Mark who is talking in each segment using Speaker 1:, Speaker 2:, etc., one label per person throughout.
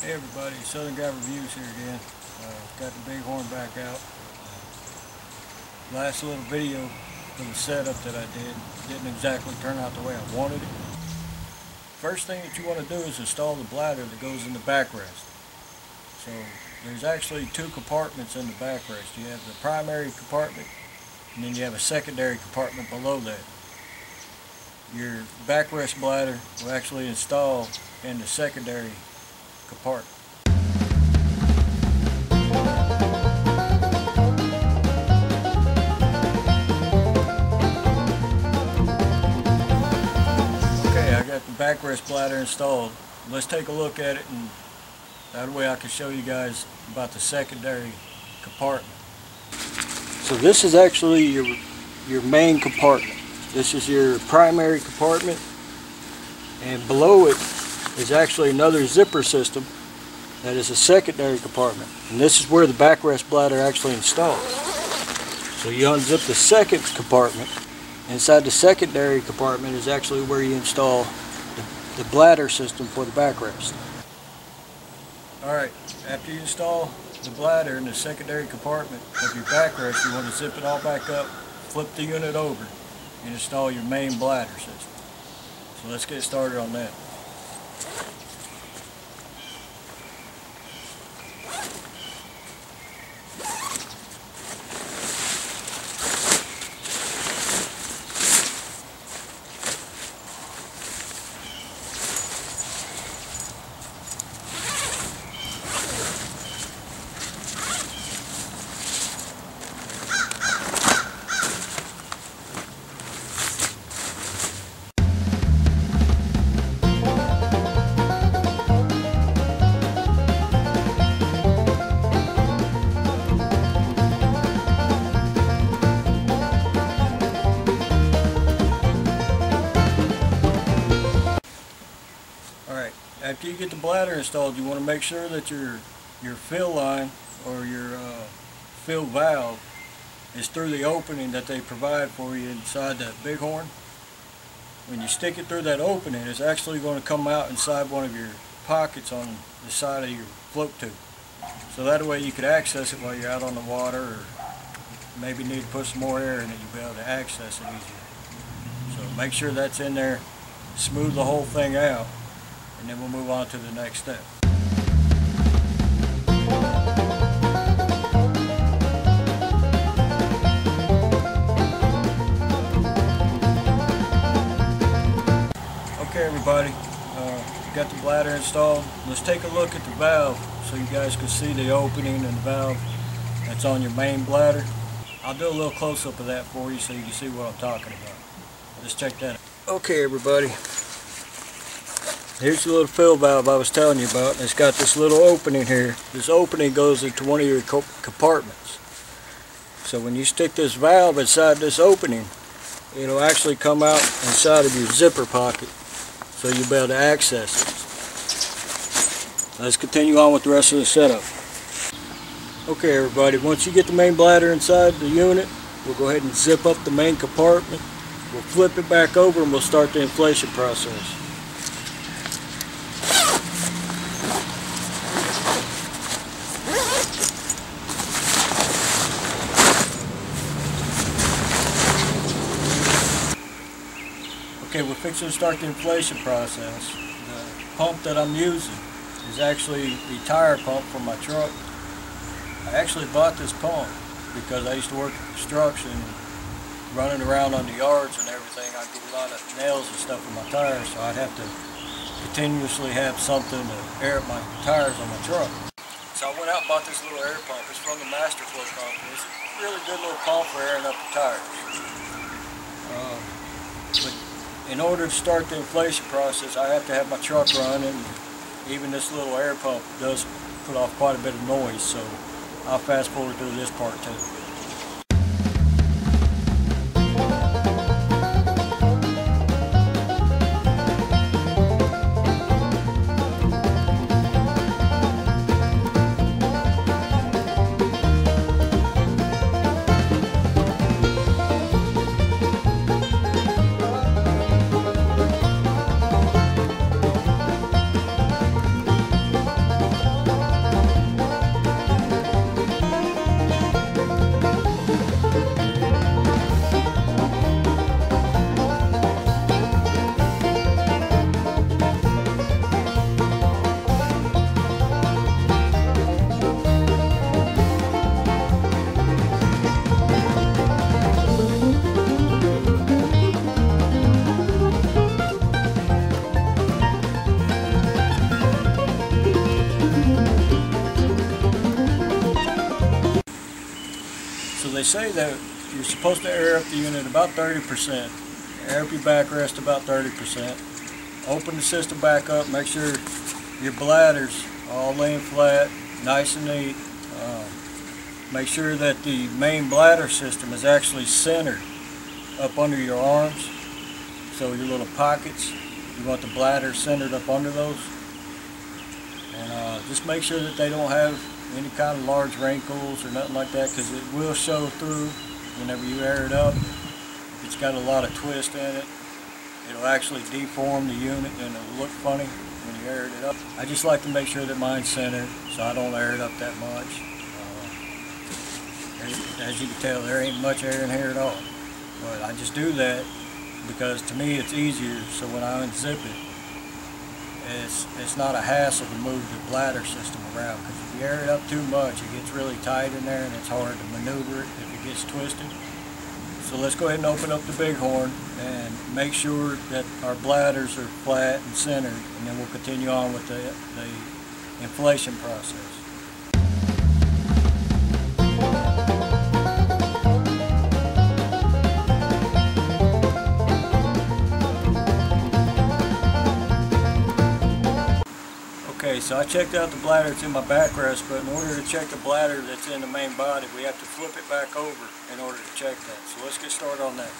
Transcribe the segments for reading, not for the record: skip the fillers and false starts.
Speaker 1: Hey everybody, Southern Guy Reviews here again. Got the Bighorn back out. Last little video for the setup that I did didn't exactly turn out the way I wanted it. First thing that you want to do is install the bladder that goes in the backrest. So there's actually two compartments in the backrest. You have the primary compartment and then you have a secondary compartment below that. Your backrest bladder will actually install in the secondary compartment. Okay, I got the backrest bladder installed. Let's take a look at it, and that way I can show you guys about the secondary compartment. So this is actually your main compartment. This is your primary compartment, and below it is actually another zipper system that is a secondary compartment, and this is where the backrest bladder actually installs. So you unzip the second compartment. Inside the secondary compartment is actually where you install the bladder system for the backrest. Alright, after you install the bladder in the secondary compartment of your backrest, you want to zip it all back up, flip the unit over, and install your main bladder system. So let's get started on that. After you get the bladder installed, you want to make sure that your fill line or your fill valve is through the opening that they provide for you inside that Bighorn. When you stick it through that opening, it's actually going to come out inside one of your pockets on the side of your float tube. So that way you could access it while you're out on the water, or maybe need to put some more air in it, you'll be able to access it easier. So make sure that's in there, smooth the whole thing out, and then we'll move on to the next step. Okay everybody, got the bladder installed. Let's take a look at the valve so you guys can see the opening and the valve that's on your main bladder. I'll do a little close-up of that for you so you can see what I'm talking about. Let's check that out. Okay everybody. Here's the little fill valve I was telling you about. It's got this little opening here. This opening goes into one of your compartments. So when you stick this valve inside this opening, it'll actually come out inside of your zipper pocket, so you'll be able to access it. Let's continue on with the rest of the setup. Okay everybody, once you get the main bladder inside the unit, we'll go ahead and zip up the main compartment. We'll flip it back over and we'll start the inflation process. Okay, we're fixing to start the inflation process. The pump that I'm using is actually the tire pump for my truck. I actually bought this pump because I used to work in construction, running around on the yards and everything. I'd get a lot of nails and stuff in my tires, so I'd have to continuously have something to air up my tires on my truck. So I went out and bought this little air pump. It's from the Masterflow company. It's a really good little pump for airing up the tires. But in order to start the inflation process, I have to have my truck running. Even this little air pump does put off quite a bit of noise, so I'll fast forward through this part too. they say that you're supposed to air up the unit about 30%. Air up your backrest about 30%. Open the system back up, make sure your bladders are all laying flat, nice and neat. Make sure that the main bladder system is actually centered up under your arms. So your little pockets, you want the bladder centered up under those. And just make sure that they don't have any kind of large wrinkles or nothing like that, because it will show through whenever you air it up. If it's got a lot of twist in it, it'll actually deform the unit and it'll look funny when you air it up. I just like to make sure that mine's centered so I don't air it up that much. As you can tell, there ain't much air in here at all. But I just do that because to me it's easier, so when I unzip it, it's not a hassle to move the bladder system around, because if you air it up too much, it gets really tight in there and it's hard to maneuver it if it gets twisted. So let's go ahead and open up the Bighorn and make sure that our bladders are flat and centered, and then we'll continue on with the inflation process. Okay, so I checked out the bladder that's in my backrest, but in order to check the bladder that's in the main body, we have to flip it back over in order to check that. So let's get started on that.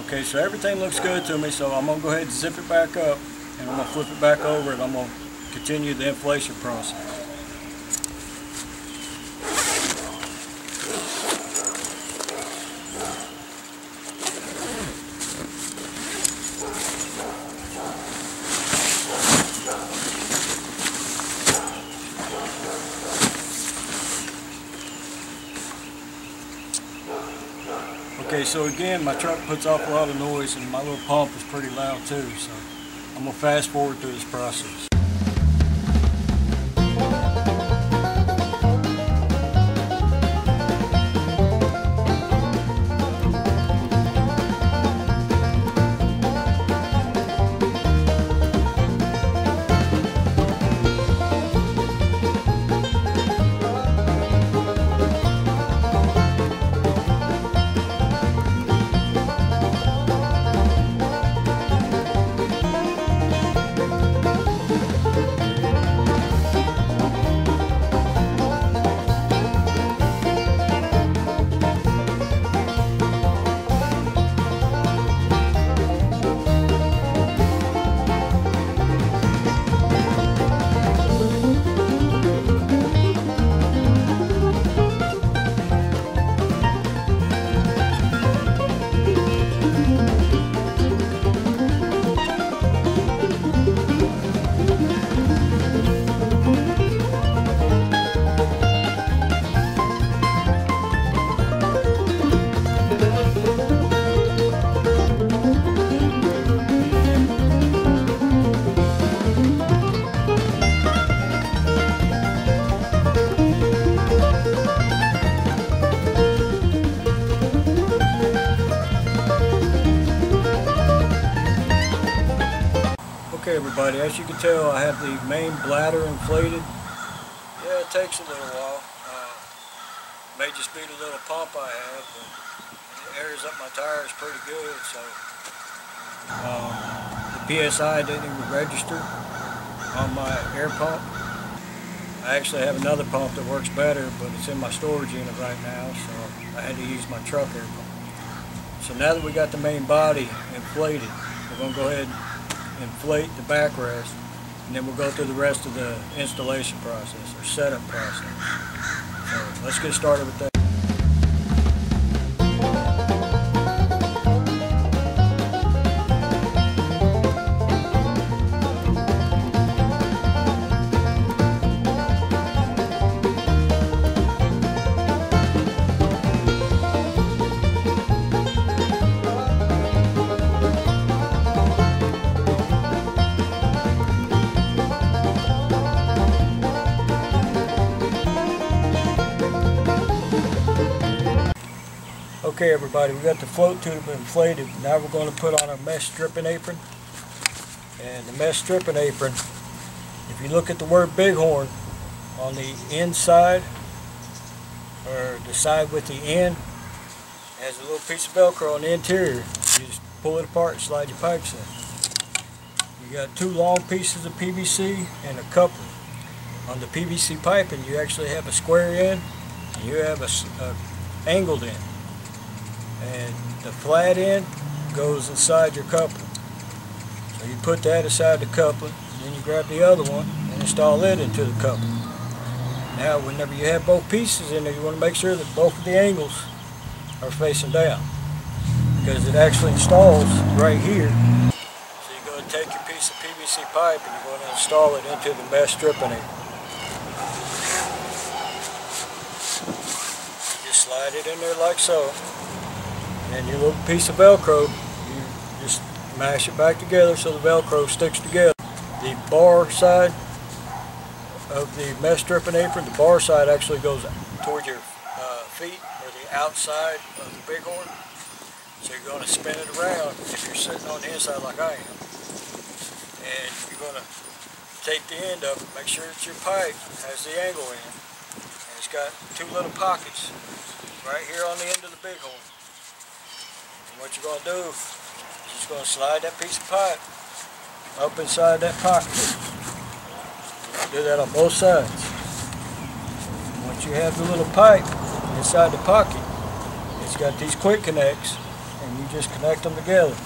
Speaker 1: Okay, so everything looks good to me, so I'm going to go ahead and zip it back up. And I'm going to flip it back over and I'm going to continue the inflation process. Okay, so again, my truck puts off a lot of noise and my little pump is pretty loud too, so I'm going to fast forward through this process. Okay everybody, as you can tell, I have the main bladder inflated. Yeah, it takes a little while. May just be the little pump I have, but it airs up my tires pretty good, so the PSI didn't even register on my air pump. I actually have another pump that works better, but it's in my storage unit right now, so I had to use my truck air pump. So now that we got the main body inflated, we're going to go ahead and inflate the backrest, and then we'll go through the rest of the installation process or setup process. So let's get started with that. Okay everybody, we got the float tube inflated. Now we're going to put on our mesh stripping apron. And the mesh stripping apron, if you look at the word Bighorn on the inside, or the side with the end, it has a little piece of Velcro on the interior. You just pull it apart and slide your pipes in. You got two long pieces of PVC and a coupler. On the PVC piping you actually have a square end and you have a angled end. And the flat end goes inside your coupler. So you put that aside the coupler, and then you grab the other one and install it into the coupler. Now whenever you have both pieces in there, you want to make sure that both of the angles are facing down, because it actually installs right here. So you're going to take your piece of PVC pipe and you're going to install it into the mesh stripping apron. You just slide it in there like so. And your little piece of Velcro, you just mash it back together so the Velcro sticks together. The bar side of the mesh stripping apron, the bar side actually goes toward your feet, or the outside of the Bighorn. So you're going to spin it around if you're sitting on the inside like I am. And you're going to take the end of it, make sure that your pipe has the angle in. And it's got two little pockets right here on the end of the Bighorn. What you're going to do is you're just going to slide that piece of pipe up inside that pocket. Do that on both sides. Once you have the little pipe inside the pocket, it's got these quick connects, and you just connect them together.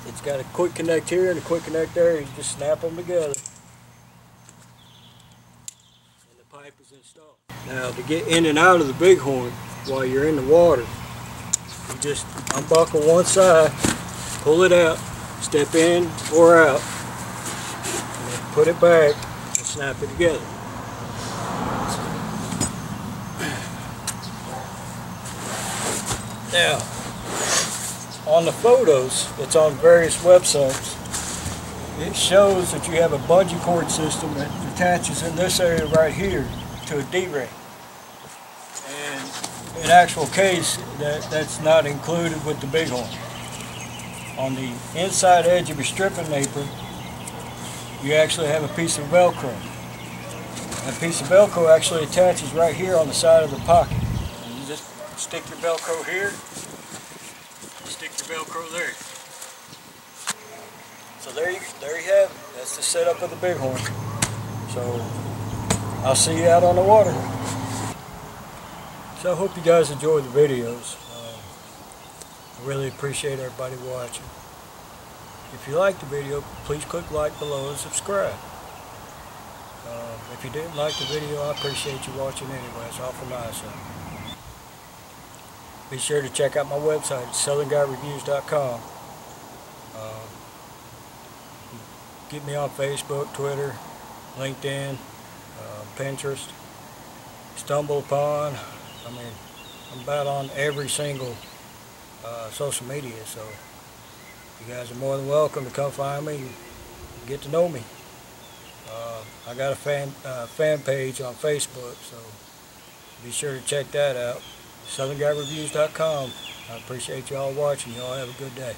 Speaker 1: It's got a quick connect here and a quick connect there. You just snap them together, and the pipe is installed. Now to get in and out of the Bighorn while you're in the water, you just unbuckle one side, pull it out, step in or out, and then put it back and snap it together. Now, on the photos that's on various websites, it shows that you have a bungee cord system that attaches in this area right here to a D-ring. In actual case, that's not included with the Bighorn. On the inside edge of your stripping apron, you actually have a piece of Velcro. That piece of Velcro actually attaches right here on the side of the pocket. And you just stick your Velcro here, stick your Velcro there. So there you have it. That's the setup of the Bighorn. So I'll see you out on the water. So I hope you guys enjoyed the videos. I really appreciate everybody watching. If you liked the video, please click like below and subscribe. If you didn't like the video, I appreciate you watching anyway. It's awful nice. Be sure to check out my website at southernguyReviews.com. Get me on Facebook, Twitter, LinkedIn, Pinterest, StumbleUpon. I mean, I'm about on every single social media, so you guys are more than welcome to come find me and get to know me. I got a fan page on Facebook, so be sure to check that out. SouthernGuyReviews.com. I appreciate y'all watching. Y'all have a good day.